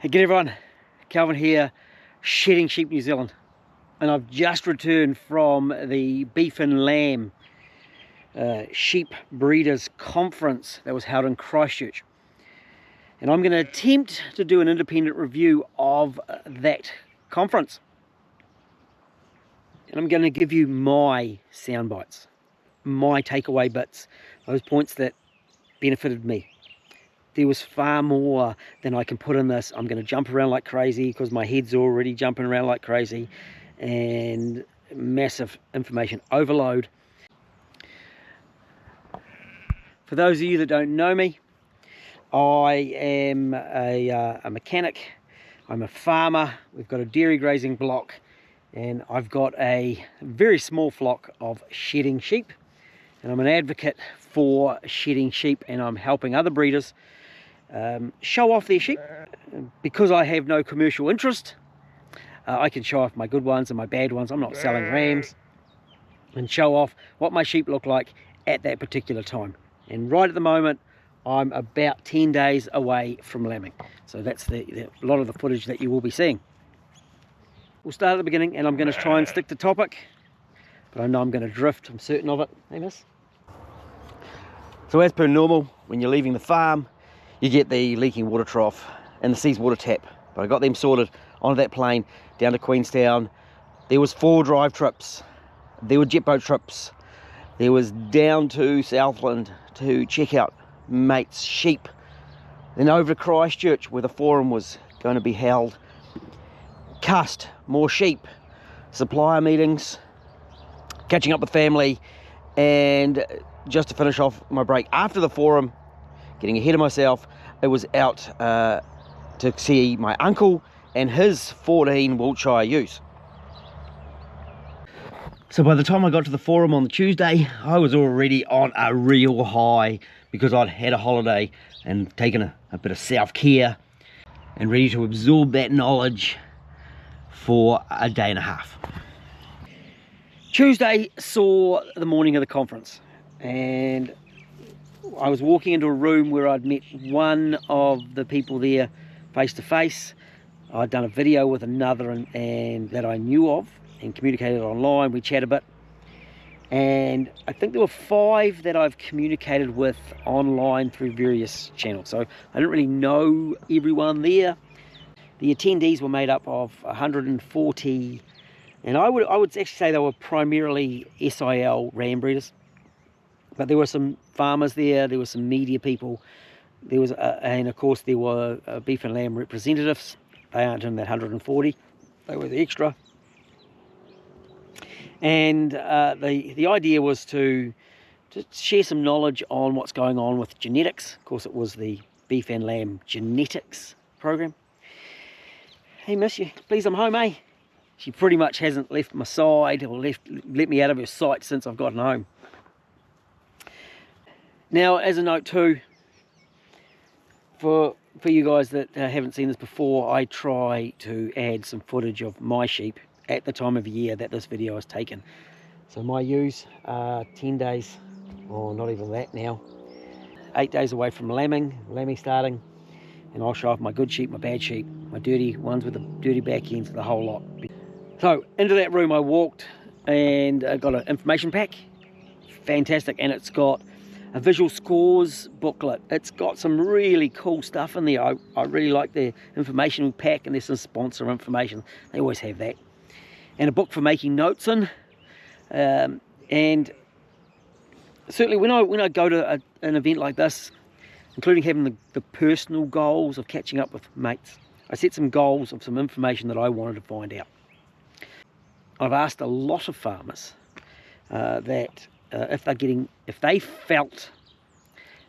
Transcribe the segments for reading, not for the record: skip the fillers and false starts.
Hey, g'day everyone, Calvin here, Shedding Sheep New Zealand, and I've just returned from the Beef and Lamb Sheep Breeders Conference that was held in Christchurch, and I'm going to attempt to do an independent review of that conference, and I'm going to give you my sound bites, my takeaway bits, those points that benefited me. There was far more than I can put in this. I'm going to jump around like crazy because my head's already jumping around like crazy, and massive information overload. For those of you that don't know me, I am a mechanic. I'm a farmer. We've got a dairy grazing block, and I've got a very small flock of shedding sheep, and I'm an advocate for shedding sheep, and I'm helping other breeders show off their sheep. Because I have no commercial interest, I can show off my good ones and my bad ones. I'm not selling rams, and show off what my sheep look like at that particular time. And right at the moment, I'm about 10 days away from lambing, so that's a lot of the footage that you will be seeing. We'll start at the beginning, and I'm going to try and stick to topic, but I know I'm going to drift. I'm certain of it. Hey, miss. So as per normal, when you're leaving the farm, you get the leaking water trough and the seawater tap. But I got them sorted onto that plane down to Queenstown. There was 4 drive trips. There were jet boat trips. There was down to Southland to check out mates' sheep. Then over to Christchurch where the forum was going to be held. Cust, more sheep, supplier meetings, catching up with family, and just to finish off my break after the forum, getting ahead of myself, it was out to see my uncle and his 14 Wiltshire ewes. So by the time I got to the forum on the Tuesday, I was already on a real high because I'd had a holiday and taken a bit of self-care and ready to absorb that knowledge for a day and a half. Tuesday saw the morning of the conference, and I was walking into a room where I'd met one of the people there face to face. I'd done a video with another and that I knew of and communicated online. We chatted a bit, and I think there were 5 that I've communicated with online through various channels, so I didn't really know everyone there. The attendees were made up of 140, and I would actually say they were primarily SIL ram breeders. But there were some farmers there, there were some media people, there was, and of course there were beef and lamb representatives. They aren't in that 140, they were the extra. And the idea was to share some knowledge on what's going on with genetics. Of course, it was the beef and lamb genetics program. Hey miss, you please, I'm home, eh? She pretty much hasn't left my side or let me out of her sight since I've gotten home. Now, as a note too, for you guys that haven't seen this before, I try to add some footage of my sheep at the time of year that this video is taken. So my ewes are 10 days, or not even that now, 8 days away from lambing starting, and I'll show off my good sheep, my bad sheep, my dirty ones with the dirty back ends, the whole lot. So into that room I walked, and got an information pack, fantastic, and it's got a visual scores booklet. It's got some really cool stuff in there. I really like the information pack, and there's some sponsor information. They always have that. And a book for making notes in. And certainly when I go to an event like this, including having the personal goals of catching up with mates, I set some goals of some information that I wanted to find out. I've asked a lot of farmers that if they felt,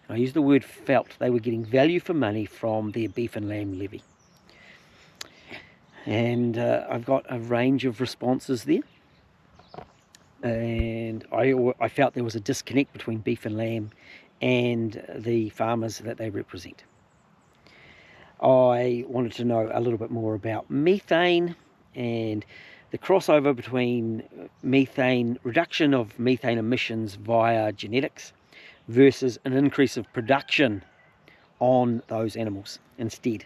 and I use the word felt, they were getting value for money from their beef and lamb levy. And I've got a range of responses there. And I felt there was a disconnect between beef and lamb and the farmers that they represent. I wanted to know a little bit more about methane and the crossover between methane, reduction of methane emissions via genetics versus an increase of production on those animals instead.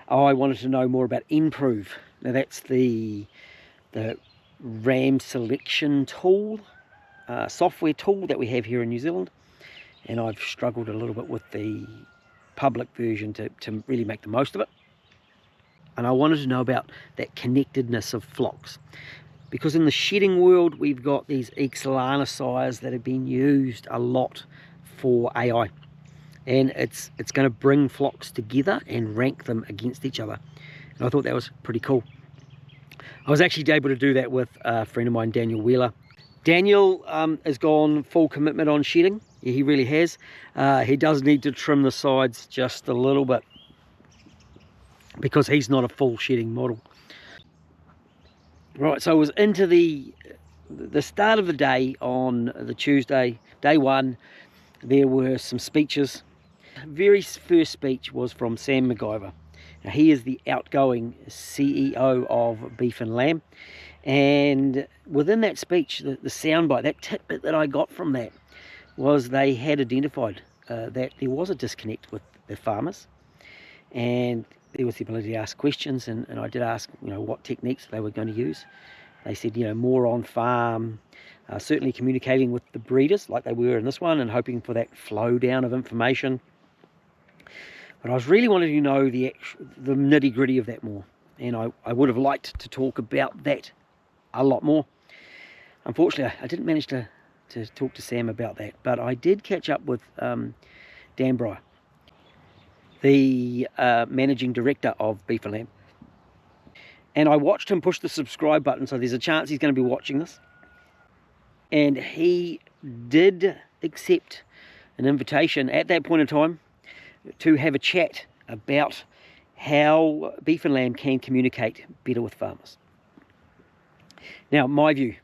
I wanted to know more about Improve. Now that's the ram selection tool, software tool that we have here in New Zealand, and I've struggled a little bit with the public version to really make the most of it. And I wanted to know about that connectedness of flocks, because in the shedding world we've got these ixolanicides that have been used a lot for AI, and it's going to bring flocks together and rank them against each other, and I thought that was pretty cool. I was actually able to do that with a friend of mine, Daniel Wheeler. Daniel has gone full commitment on shedding. Yeah, he really has. He does need to trim the sides just a little bit because he's not a full shedding model. Right, so I was into the start of the day on the Tuesday, day one. There were some speeches. The very first speech was from Sam McIver. Now, he is the outgoing CEO of Beef and Lamb, and within that speech, the soundbite, that tidbit that I got from that was they had identified that there was a disconnect with the farmers, and there was the ability to ask questions, and I did ask, what techniques they were going to use. They said, more on farm, certainly communicating with the breeders like they were in this one, and hoping for that flow down of information. But I was really wanting to know the nitty gritty of that more, and I would have liked to talk about that a lot more. Unfortunately, I didn't manage to talk to Sam about that, but I did catch up with Dan Breyer, the managing director of Beef and Lamb, and I watched him push the subscribe button, so there's a chance he's going to be watching this. And he did accept an invitation at that point in time to have a chat about how Beef and Lamb can communicate better with farmers. Now, my view,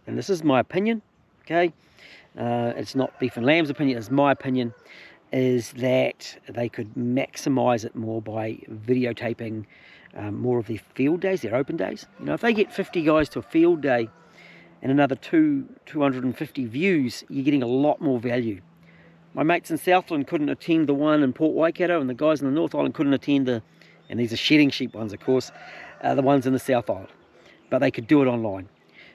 and this is my opinion, okay, it's not Beef and Lamb's opinion, it's my opinion, is that they could maximize it more by videotaping more of their field days, their open days. If they get 50 guys to a field day and another 250 views, you're getting a lot more value. My mates in Southland couldn't attend the one in Port Waikato, and the guys in the North Island couldn't attend and these are shedding sheep ones, of course, the ones in the South Island. But they could do it online.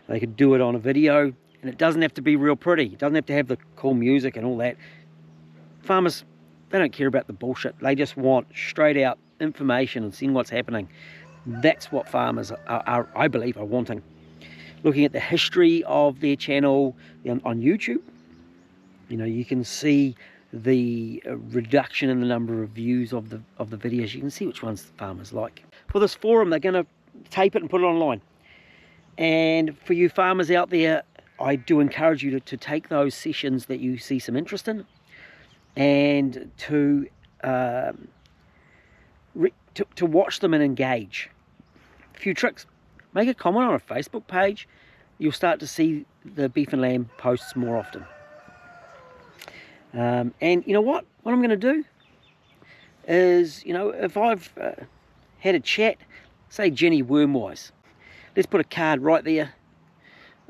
They could do it on a video, and it doesn't have to be real pretty. It doesn't have to have the cool music and all that. Farmers, they don't care about the bullshit. They just want straight out information and seeing what's happening. That's what farmers are, I believe, are wanting. Looking at the history of their channel on YouTube, you can see the reduction in the number of views of the videos. You can see which ones farmers like. For this forum, they're going to tape it and put it online. And for you farmers out there, I do encourage you to take those sessions that you see some interest in, and to watch them and engage. A few tricks: make a comment on a Facebook page. You'll start to see the Beef and Lamb posts more often. And you know what I'm going to do is, if I've had a chat, say Jenny Wormwise, let's put a card right there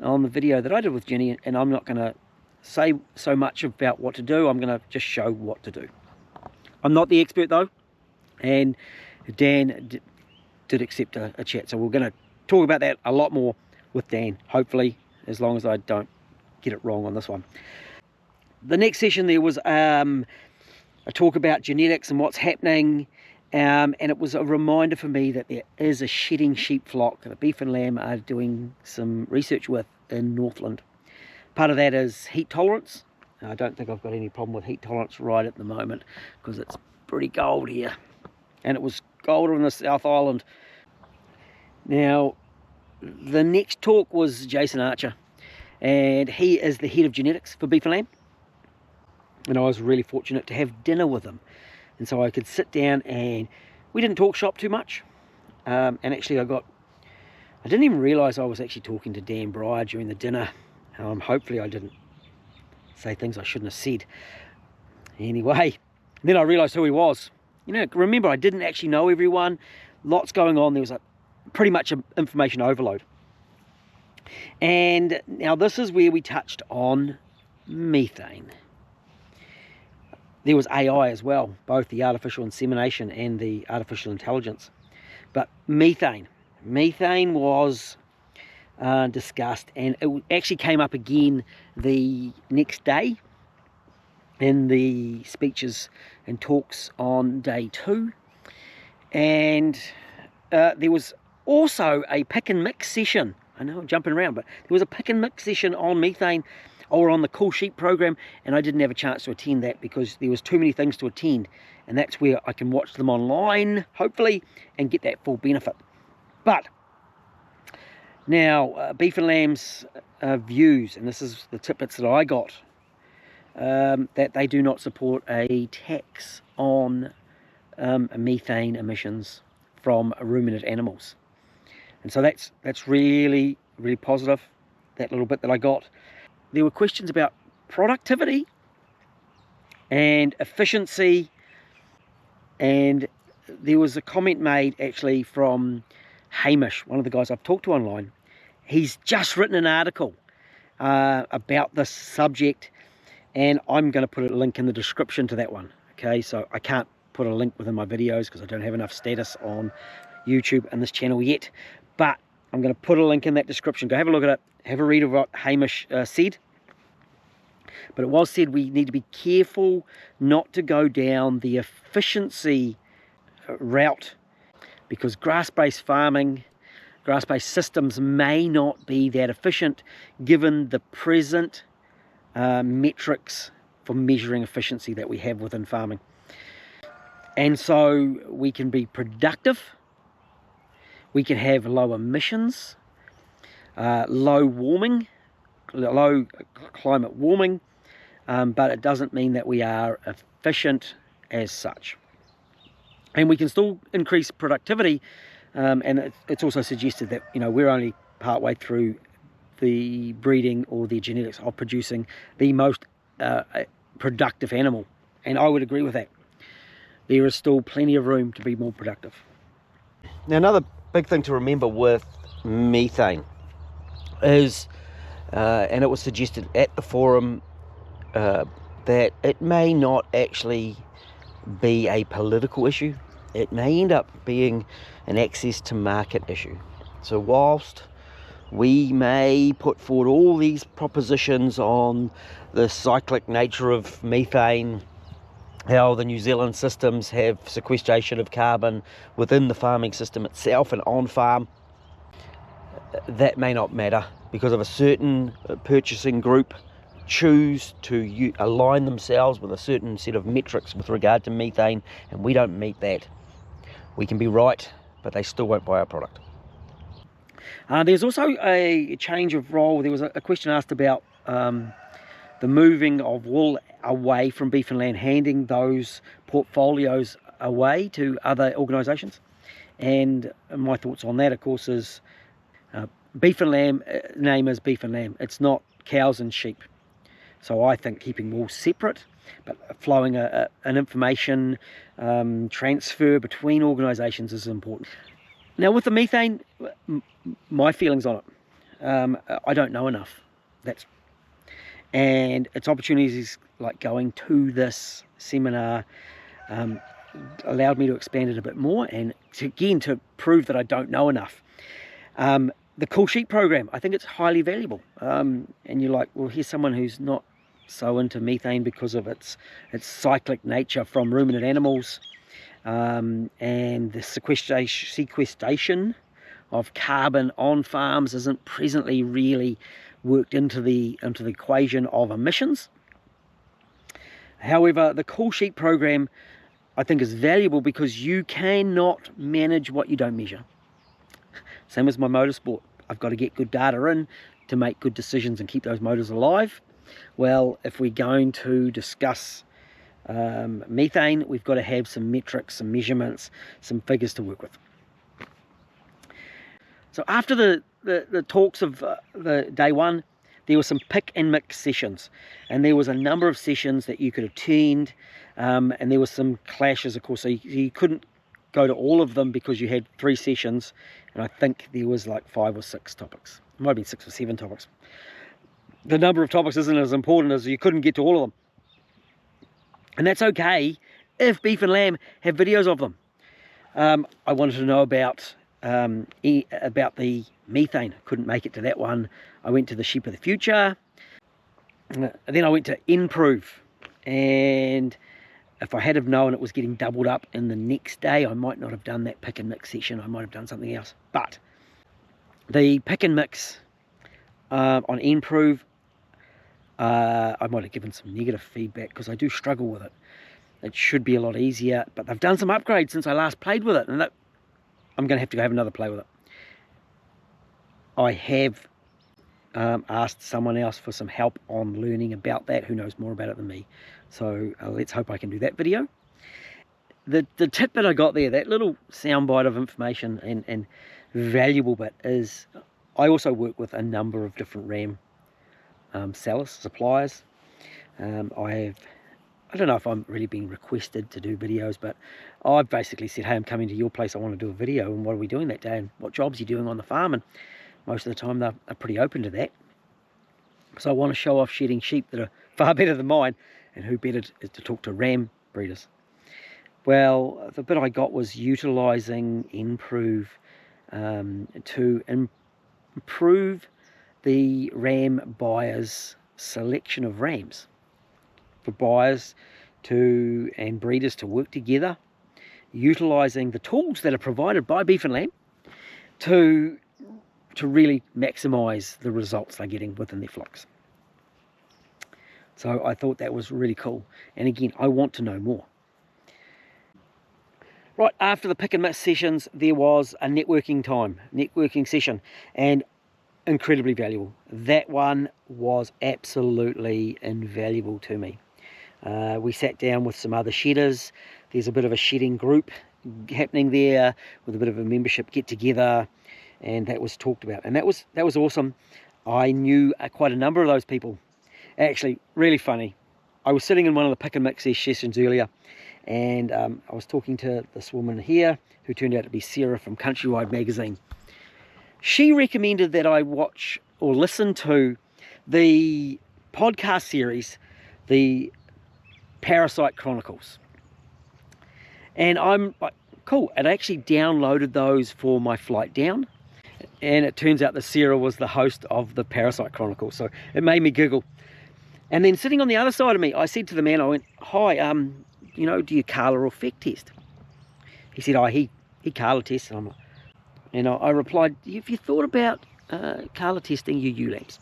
on the video that I did with Jenny, and I'm not going to say so much about what to do. I'm going to just show what to do. I'm not the expert though, and Dan did accept a chat, so we're going to talk about that a lot more with Dan, hopefully, as long as I don't get it wrong on this one. The next session there was a talk about genetics and what's happening, and it was a reminder for me that there is a shedding sheep flock that Beef and Lamb are doing some research with in Northland. Part of that is heat tolerance. I don't think I've got any problem with heat tolerance right at the moment, because it's pretty cold here, and it was colder in the South Island. Now, the next talk was Jason Archer, and he is the head of genetics for Beef and Lamb. And I was really fortunate to have dinner with him, and so I could sit down, and we didn't talk shop too much. And actually I didn't even realise I was actually talking to Dan Breyer during the dinner. Hopefully I didn't say things I shouldn't have said. Anyway, then I realised who he was. Remember, I didn't actually know everyone. Lots going on. There was pretty much an information overload. And now this is where we touched on methane. there was AI as well, both the artificial insemination and the artificial intelligence. But methane was discussed, and it actually came up again the next day in the speeches and talks on day 2. And there was also a pick and mix session. I know I'm jumping around, but there was a pick and mix session on methane or on the Cool Sheep program, and I didn't have a chance to attend that because there was too many things to attend, and that's where I can watch them online, hopefully, and get that full benefit. But now, beef and lamb's views, and this is the tidbits that I got, that they do not support a tax on methane emissions from ruminant animals. And so that's really, really positive, that little bit that I got. There were questions about productivity and efficiency, and there was a comment made actually from Hamish, one of the guys I've talked to online. He's just written an article about this subject, and I'm going to put a link in the description to that one. Okay, so I can't put a link within my videos because I don't have enough status on YouTube and this channel yet, but I'm going to put a link in that description. Go have a look at it, have a read of what Hamish said. But it was said we need to be careful not to go down the efficiency route, because grass-based farming, grass-based systems may not be that efficient given the present metrics for measuring efficiency that we have within farming. And so we can be productive, we can have low emissions, low climate warming, but it doesn't mean that we are efficient as such. And we can still increase productivity, and it's also suggested that, you know, we're only partway through the breeding or the genetics of producing the most productive animal, and I would agree with that. There is still plenty of room to be more productive. Now, another big thing to remember with methane is, and it was suggested at the forum, that it may not actually be a political issue. It may end up being an access to market issue. So whilst we may put forward all these propositions on the cyclic nature of methane, how the New Zealand systems have sequestration of carbon within the farming system itself and on farm, that may not matter because of a certain purchasing group choose to align themselves with a certain set of metrics with regard to methane, and we don't meet that. We can be right, but they still won't buy our product. There's also a change of role. There was a question asked about the moving of wool away from beef and lamb, handing those portfolios away to other organisations. And my thoughts on that, of course, is beef and lamb, name is beef and lamb. It's not cows and sheep. So I think keeping wool separate, but flowing an information transfer between organisations is important. Now with the methane, my feelings on it, I don't know enough. And its opportunities like going to this seminar allowed me to expand it a bit more, and to prove that I don't know enough. The Cool Sheep program, I think it's highly valuable. And you're like, well, here's someone who's not so into methane because of its cyclic nature from ruminant animals, and the sequestration of carbon on farms isn't presently really worked into the equation of emissions. However, the Cool Sheep program I think is valuable because you cannot manage what you don't measure. Same as my motorsport. I've got to get good data in to make good decisions and keep those motors alive. Well, if we're going to discuss methane, we've got to have some metrics, some measurements, some figures to work with. So after the talks of the day one, there were some pick and mix sessions, and there was a number of sessions that you could attend, and there was some clashes, of course, so you couldn't go to all of them because you had 3 sessions, and I think there was like 5 or 6 topics. It might have been 6 or 7 topics. The number of topics isn't as important as you couldn't get to all of them. And that's okay if beef and lamb have videos of them. I wanted to know about the methane. Couldn't make it to that one. I went to the sheep of the future. Then I went to improve, and if I had have known it was getting doubled up in the next day, I might not have done that pick and mix session. I might have done something else. But the pick and mix on improve, I might have given some negative feedback because I do struggle with it. It should be a lot easier, but they've done some upgrades since I last played with it, and I'm going to have to go have another play with it. I have asked someone else for some help on learning about that, who knows more about it than me. So let's hope I can do that video. The tip that I got there, that little soundbite of information and valuable bit, is I also work with a number of different ram sellers, suppliers. I don't know if I'm really being requested to do videos, but I've basically said, hey, I'm coming to your place, I want to do a video, and what are we doing that day, and what jobs are you doing on the farm? And most of the time they're pretty open to that. So I want to show off shedding sheep that are far better than mine, and who better to talk to ram breeders. Well, the bit I got was utilising improve to improve the ram buyers' selection of rams, for buyers and breeders to work together, utilising the tools that are provided by Beef and Lamb to really maximise the results they're getting within their flocks. So I thought that was really cool. And again, I want to know more. Right, after the pick and mix sessions, there was a networking session, and incredibly valuable. That one was absolutely invaluable to me. We sat down with some other shedders. There's a bit of a shedding group happening there with a bit of a membership get together, and that was talked about, and that was awesome. I knew quite a number of those people. Actually, really funny. I was sitting in one of the pick and mix sessions earlier, and I was talking to this woman here who turned out to be Sarah from Countrywide magazine. She recommended that I watch or listen to the podcast series, the Parasite Chronicles. And I'm like, cool. And I actually downloaded those for my flight down. And it turns out that Sarah was the host of the Parasite Chronicles. So it made me giggle. And then sitting on the other side of me, I said to the man, I went, hi, you know, do you colour or feck test? He said, oh, he colour tests. And I replied, have you thought about colour testing your ewe lambs?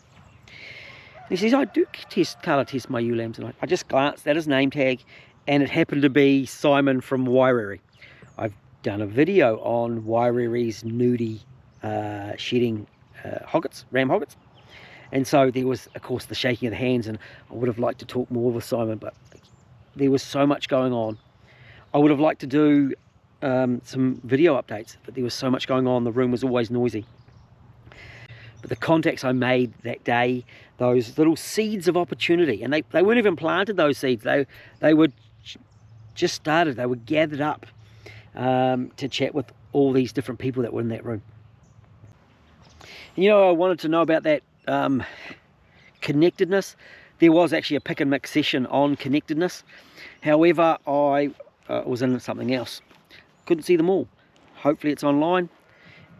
And he says, I do colour test my ewe lambs. And I just glanced at his name tag, and it happened to be Simon from Wairiri. I've done a video on Wairiri's nudie shedding ram hoggets. And so there was, of course, the shaking of the hands, and I would have liked to talk more with Simon, but there was so much going on. I would have liked to do some video updates, but there was so much going on. The room was always noisy. But the contacts I made that day, those little seeds of opportunity, and they weren't even planted, those seeds. They were just started. They were gathered up to chat with all these different people that were in that room. And, you know, I wanted to know about that connectedness. There was actually a pick and mix session on connectedness. However, I was in something else. Couldn't see them all. Hopefully it's online.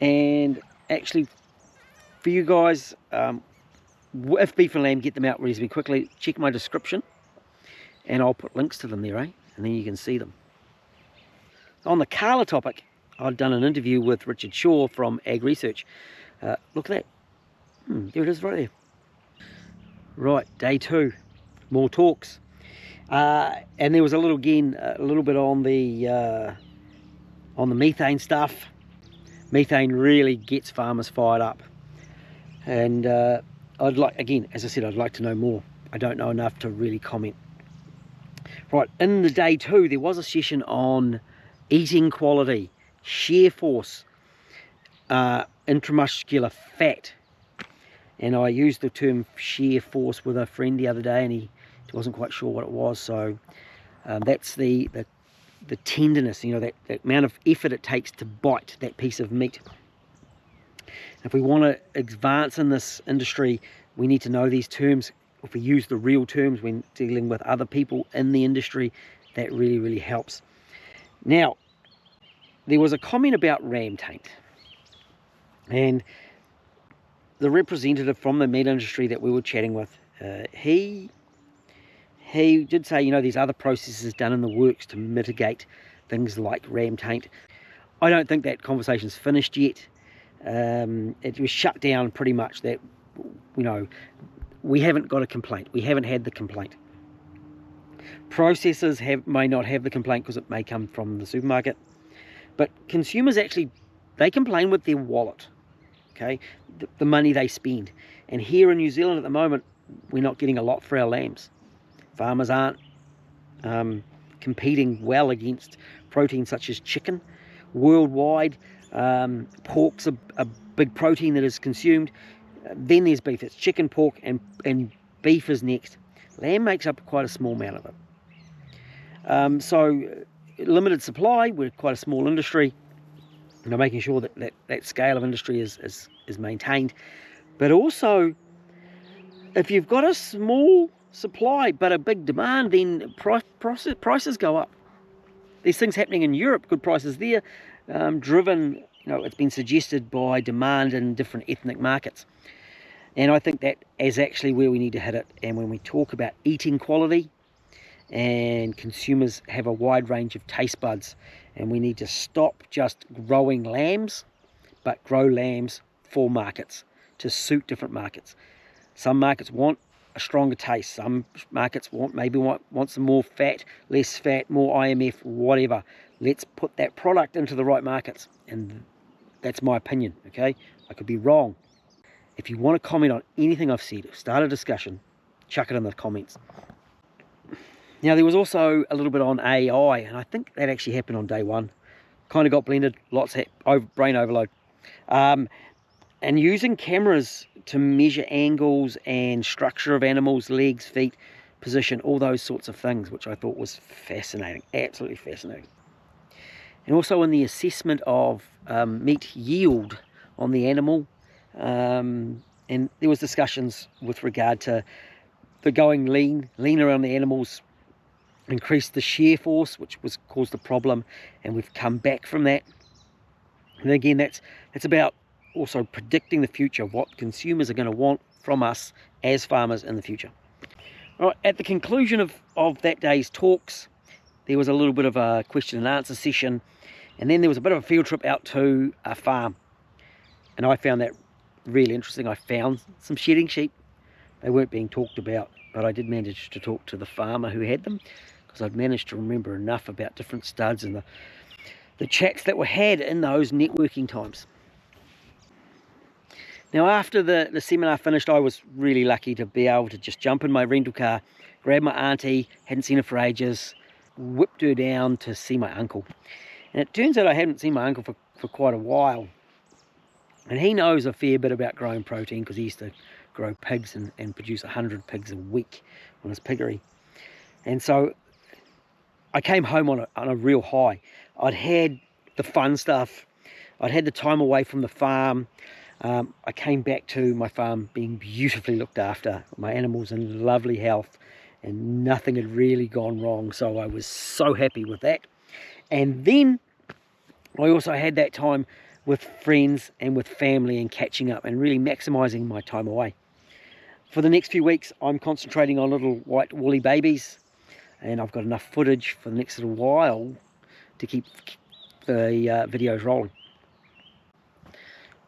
And actually, for you guys, if Beef and Lamb get them out reasonably quickly, check my description and I'll put links to them there, and then you can see them. On the colour topic, I've done an interview with Richard Shaw from Ag Research. Look at that. There it is right there. Right, day 2, more talks. And there was a little bit on the methane stuff. Methane really gets farmers fired up. And I'd like, again, as I said, I'd like to know more. I don't know enough to really comment. Right, in the day 2, there was a session on eating quality, shear force, intramuscular fat. And I used the term shear force with a friend the other day, and he wasn't quite sure what it was. So that's the tenderness, you know, that amount of effort it takes to bite that piece of meat. If we want to advance in this industry, we need to know these terms if we use the real terms when dealing with other people in the industry, that really, really helps. Now, there was a comment about ram taint, and the representative from the meat industry that we were chatting with, he did say, you know, there's other processes done in the works to mitigate things like ram taint. I don't think that conversation's finished yet. It was shut down pretty much. That, you know, we haven't got a complaint. We haven't had the complaint. Processors may not have the complaint because it may come from the supermarket, but consumers actually, they complain with their wallet, okay, the money they spend. And here in New Zealand at the moment, we're not getting a lot for our lambs. Farmers aren't competing well against protein such as chicken. Worldwide, pork's a big protein that is consumed. Then there's beef. It's chicken, pork, and beef is next. Lamb makes up quite a small amount of it. So limited supply. We're quite a small industry. You know, making sure that scale of industry is maintained. But also, if you've got a small supply but a big demand, then prices go up. There's things happening in Europe, good prices there, driven, you know, it's been suggested by demand in different ethnic markets. And I think that is actually where we need to hit it. And when we talk about eating quality, and consumers have a wide range of taste buds, and we need to stop just growing lambs, but grow lambs for markets, to suit different markets. Some markets want a stronger taste. Some markets want some more fat, less fat, more IMF, whatever. Let's put that product into the right markets. And that's my opinion, okay? I could be wrong. If you want to comment on anything I've said, start a discussion, chuck it in the comments. Now, there was also a little bit on AI, and I think that actually happened on day one. Kind of got blended, lots of brain overload. And using cameras to measure angles and structure of animals, legs, feet, position, all those sorts of things, which I thought was fascinating, absolutely fascinating. And also in the assessment of meat yield on the animal, and there was discussions with regard to the going lean around the animals, increased the shear force, which was caused a problem, and we've come back from that. And again, that's about also predicting the future of what consumers are going to want from us as farmers in the future. All right, at the conclusion of that day's talks, there was a little bit of a question and answer session, and then there was a bit of a field trip out to a farm, and I found that really interesting. I found some shedding sheep. They weren't being talked about, but I did manage to talk to the farmer who had them, because I'd managed to remember enough about different studs and the chats that were had in those networking times. Now, after the seminar finished, I was really lucky to be able to just jump in my rental car, grab my auntie, hadn't seen her for ages, whipped her down to see my uncle. And it turns out I hadn't seen my uncle for quite a while. And he knows a fair bit about growing protein, because he used to grow pigs and produce 100 pigs a week on his piggery. And so I came home on a real high. I'd had the fun stuff. I'd had the time away from the farm. I came back to my farm being beautifully looked after, my animals in lovely health, and nothing had really gone wrong. So I was so happy with that. And then I also had that time with friends and with family and catching up and really maximising my time away. For the next few weeks, I'm concentrating on little white woolly babies, and I've got enough footage for the next little while to keep the videos rolling.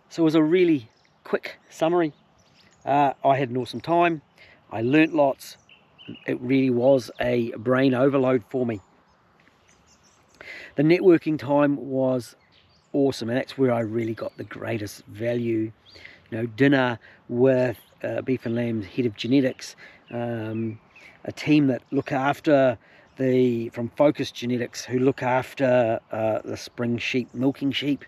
So it was a really quick summary. I had an awesome time. I learnt lots. It really was a brain overload for me. The networking time was awesome, and that's where I really got the greatest value. You know, dinner with B+LNZ head of genetics, a team that look after from Focus Genetics, who look after the spring sheep, milking sheep.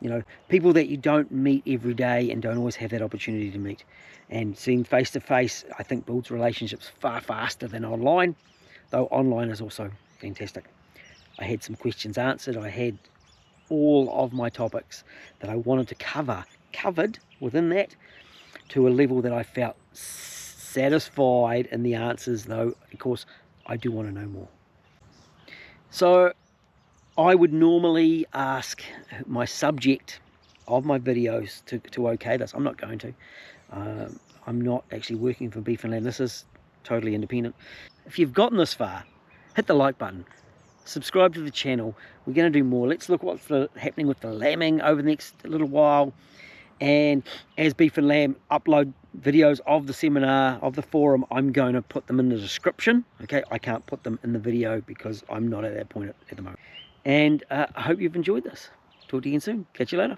You know, people that you don't meet every day and don't always have that opportunity to meet. And seeing face to face, I think, builds relationships far faster than online, though online is also fantastic. I had some questions answered. I had all of my topics that I wanted to covered within that, to a level that I felt satisfied in the answers, though of course I do want to know more. So I would normally ask my subject of my videos to okay this. I'm not going to. I'm not actually working for B+LNZ. This is totally independent. If you've gotten this far, hit the like button. Subscribe to the channel. We're going to do more. Let's look what's happening with the lambing over the next little while. And as Beef and Lamb upload videos of the seminar, of the forum, I'm going to put them in the description. Okay, I can't put them in the video because I'm not at that point at the moment. And I hope you've enjoyed this. Talk to you again soon. Catch you later.